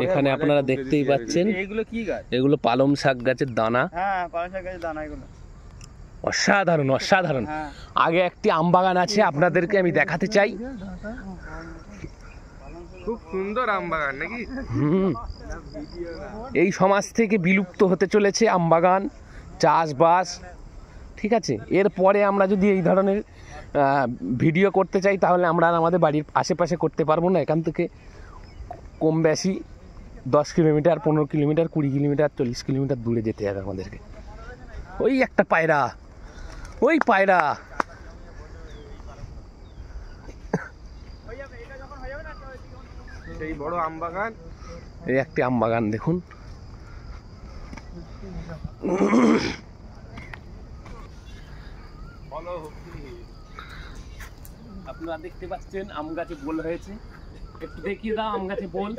এখানে আপনারা দেখতেই পাচ্ছেন এগুলো কি গাছ? এগুলো পালং শাক গাছের দানা। হ্যাঁ, পালং শাক গাছের দানা এগুলো। অসাধারণ অসাধারণ। আগে একটি আম বাগান আছে, আপনাদেরকে আমি দেখাতে চাই। খুব সুন্দর আম বাগান নাকি? এই সমাজ থেকে বিলুপ্ত হতে চলেছে আম বাগান, চাষবাস, ঠিক আছে। এরপরে আমরা যদি এই ধরনের ভিডিও করতে চাই তাহলে আমরা আমাদের বাড়ির আশেপাশে করতে পারবো না। এখান থেকে কম বেশি 10 কিলোমিটার, 15 কিলোমিটার, 20 কিলোমিটার, 40 কিলোমিটার দূরে যেতে হবে আমাদেরকে। ওই একটা পায়রা, ওই পায়রা। সেই বড় আম বাগান, এই একটি আম বাগান দেখুন। আপনারা দেখতে পাচ্ছেন আম গাছে বোল হয়েছে। একটু দেখিয়ে দাও আম গাছে বোল।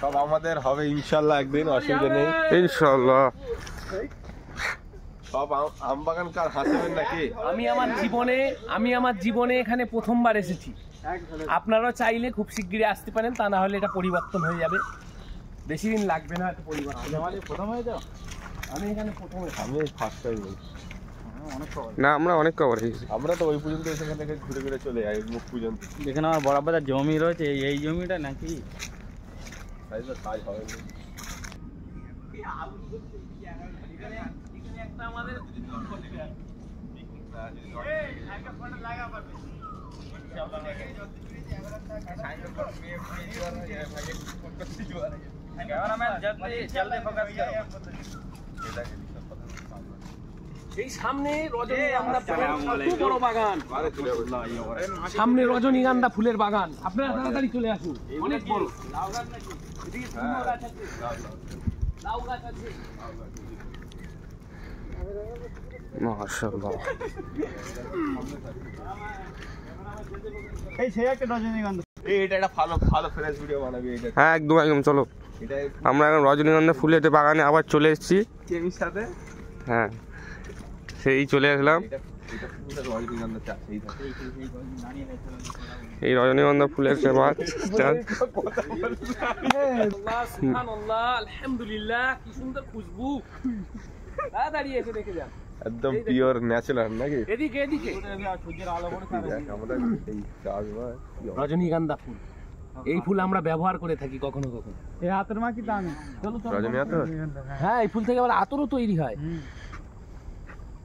সব আমাদের হবে ইনশাল্লাহ, একদিন অসুবিধা নেই ইনশাল্লাহ। সব আম বাগান কার হাসবেন নাকি? আমি আমার জীবনে এখানে প্রথমবার এসেছি। আপনারাও চাইলে খুব শিগগিরই আসতে পারেন, তা না হলে এটা পরিবর্তন হয়ে যাবে। বেশি দিন লাগবে না, এটা পরিবর্তন। প্রথম হয়ে যাও। আমি এখানে প্রথম, আমি ফার্স্ট টাইম না, আমরা অনেক কভার হয়েছি। আমরা তো ওই পর্যন্ত এখান থেকে ঘুরে ঘুরে চলে যাই মুখ পর্যন্ত। যেখানে আমার বরাবর জমি রয়েছে, এই জমিটা নাকি কাজ হবে এই সামনে রজনীগন্ধা ফুলের বড় বাগান, সামনে রজনীগন্ধা ফুলের বাগান। আপনারা তাড়াতাড়ি চলে আসুন, অনেক বড়। লাউ গাছ নাকি? এদিকে কুমড়ো গাছ আছে, লাউ গাছ আছে। মাশাআল্লাহ। এই সেই একটা রজনীগন্ধা। এটা একটা ভালো ফ্রেশ ভিডিও বানাবি এটা। হ্যাঁ, একদম একদম। চলো, আমরা এখন রজনীগন্ধা ফুলের বাগানে আবার চলে এসেছি চেমির সাথে। হ্যাঁ, সেই চলে আসলাম। এই রজনীগন্ধা ফুলের বাগান। আলহামদুলিল্লাহ, কি সুন্দর খুশবু। তাড়াতাড়ি এসে দেখে যান। একদম পিওর ন্যাচারাল নাকি? এদিকে এদিকে সূর্যের আলো পড়ে আমরা এই চাষবাস রজনীগন্ধা ফুল, এই ফুল আমরা ব্যবহার করে থাকি কখনো কখনো। এই হাতের মা কি দামি? চলো চলো। রজনী আতর? হ্যাঁ, এই ফুল থেকে আবার আতরও তৈরি হয়।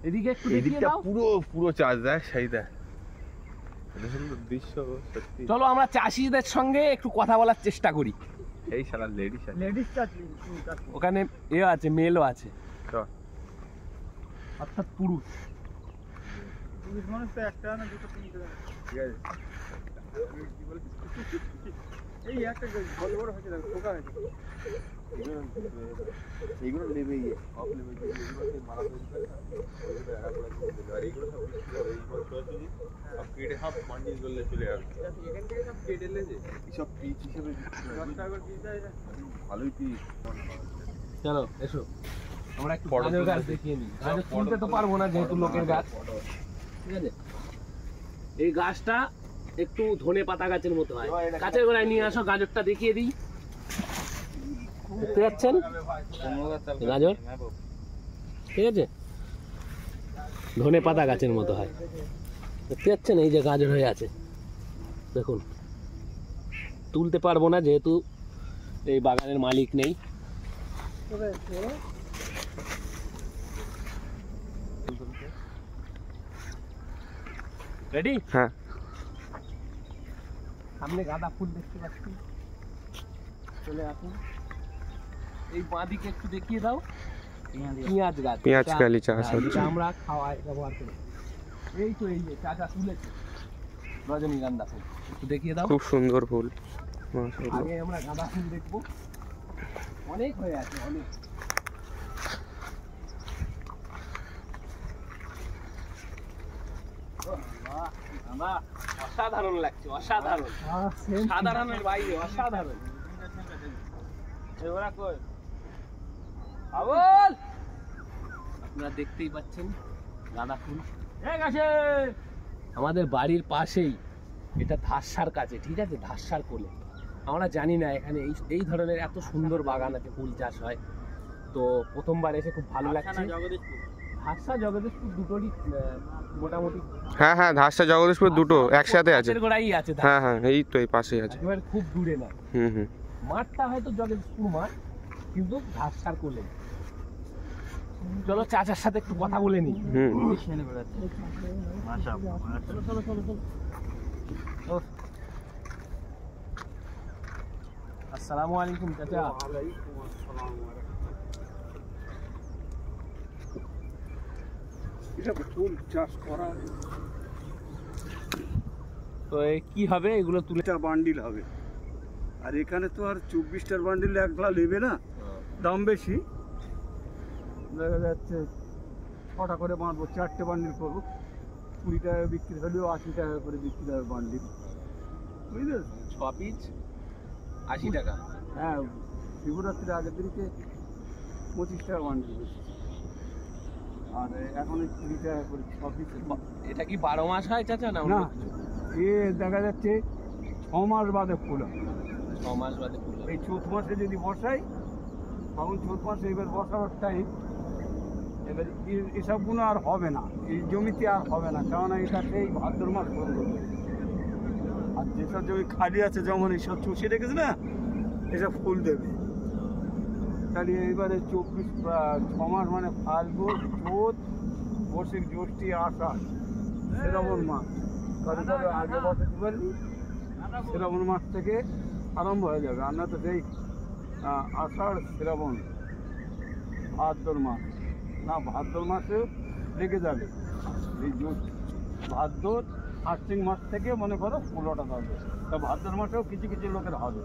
এদিকে একটু দেখিয়ে দাও। পুরো চাষ দেখ, সেই দেখ সুন্দর দৃশ্য সত্যি। চলো আমরা চাষিদের সঙ্গে একটু কথা বলার চেষ্টা করি। এই শালা লেডিস চাষ। ওখানে আছে, মেলও আছে, চল। অর্থাৎ পুরুষ। পুরুষ মানুষ তো একটা না দুটো তিনটে, ঠিক আছে। এই একটা বড় বড় হচ্ছে, পোকা হয়েছে। এইগুলো নেবে সব নেবে, মারা এইগুলো সব সব কেটে সব মান্ডি করলে চলে যাবে। এখান থেকে সব কেটে এলেছে সব পিচ হিসেবে ভালোই পিচ। চলো এসো, আমরা একটু গাজর গাছ দেখিয়ে নিই। গাজর তুলতে তো পারবো না যেহেতু লোকের গাছ, ঠিক আছে। এই গাছটা একটু ধনে পাতা গাছের মতো হয়। গাছের গোড়ায় নিয়ে আসো, গাজরটা দেখিয়ে দিই। দেখতে পাচ্ছেন গাজর, ঠিক আছে, ধনে পাতা গাছের মতো হয়। দেখতে পাচ্ছেন এই যে গাজর হয়ে আছে, দেখুন। তুলতে পারবো না যেহেতু এই বাগানের মালিক নেই। রেডি? হ্যাঁ, সামনে গাঁদা ফুল দেখতে পাচ্ছি, চলে আসুন। এই বাঁদিকে একটু দেখিয়ে দাও, পেঁয়াজ গাছ, পেঁয়াজ কালি চাষ হচ্ছে। আমরা খাওয়াই ব্যবহার করি। এই তো এই যে চাচা তুলেছে রজনীগন্ধা ফুল, একটু দেখিয়ে দাও। খুব সুন্দর ফুল, মাশাআল্লাহ। আগে আমরা গাঁদা ফুল দেখবো, অনেক হয়ে আছে, অনেক। অসাধারণ লাগছে, অসাধারণ, সাধারণের বাইরে অসাধারণ। আপনারা দেখতেই পাচ্ছেন গাঁদা ফুল আমাদের বাড়ির পাশেই, এটা ধারসার কাছে, ঠিক আছে, ধারসার কোলে। আমরা জানি না এখানে এই ধরনের এত সুন্দর বাগান আছে, ফুল চাষ হয়। তো প্রথমবার এসে খুব ভালো লাগছে। ধারসা জগদীশপুর দুটোরই মোটামুটি হ্যাঁ হ্যাঁ, ধারসা জগদীশপুর দুটো একসাথে আছে। গাছের গোড়াই আছে, হ্যাঁ হ্যাঁ, এই তো এই পাশেই আছে। একেবারে খুব দূরে না। হুম হুম। মাঠটা হয়তো জগদীশপুর মাঠ, কিন্তু ধারসার কোলে। চলো চাচার সাথে একটু কথা বলে নিই। হুম। আসসালামু আলাইকুম চাচা। এটা ফুল চাষ করা তো কি হবে এগুলো তুলে? এটা বান্ডিল হবে, আর এখানে তো আর 24টার বান্ডিল একলা নেবে না, দাম বেশি। দেখা যাচ্ছে 6টা করে বাঁধবো, 4টে বান্ডিল করবো, 20 টাকা বিক্রি হলেও 80 টাকা করে বিক্রি হবে বান্ডিল, বুঝলে? 6 পিস 80 টাকা। হ্যাঁ, শিবরাত্রির আগের দিনকে 25 টাকা বান্ডিল, আর এখন 20 টাকা করে 6 পিস। এটা কি 12 মাস হয় চাচা না? না, এ দেখা যাচ্ছে 6 মাস বাদে ফুল হয়। 6 মাস বাদে ফুল হয়। এই চৈত মাসে যদি বসাই, তখন চৈত মাসে এবার বসাবার টাইম, এবার এসবগুলো আর হবে না, এই জমিতে আর হবে না, কারণ এটা সেই ভাদ্র মাস বন্ধ। আর যেসব জমি খালি আছে, যেমন এইসব চষে রেখেছে না, এসব ফুল দেবে। তাহলে এইবারে 6 মাস মানে ফাল্গুন, চৈত, বৈশাখ, জ্যৈষ্ঠী, আষাঢ়, শ্রাবণ মাস, কারো কারো আগে বসাতে পারবি, শ্রাবণ মাস থেকে আরম্ভ হয়ে যাবে। আমরা তো সেই আষাঢ়, শ্রাবণ, ভাদ্র মাস, না ভাদ্র মাসেও লেগে যাবে। এই ভাদ্র আশ্বিন মাস থেকে মনে করো 16টা হবে, তা ভাদ্র মাসেও কিছু কিছু লোকের হবে,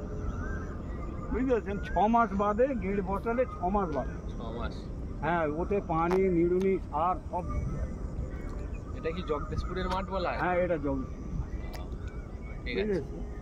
বুঝতে পারছেন? 6 মাস বাদে গিড় বসালে 6 মাস বাদে। 6 মাস। হ্যাঁ, ওতে পানি, নিড়ুনি, সার সব দিতে হবে। এটা কি জগদীশপুরের মাঠ বলা হয়? হ্যাঁ, এটা জমি, ঠিক ঠিক আছে। আছে।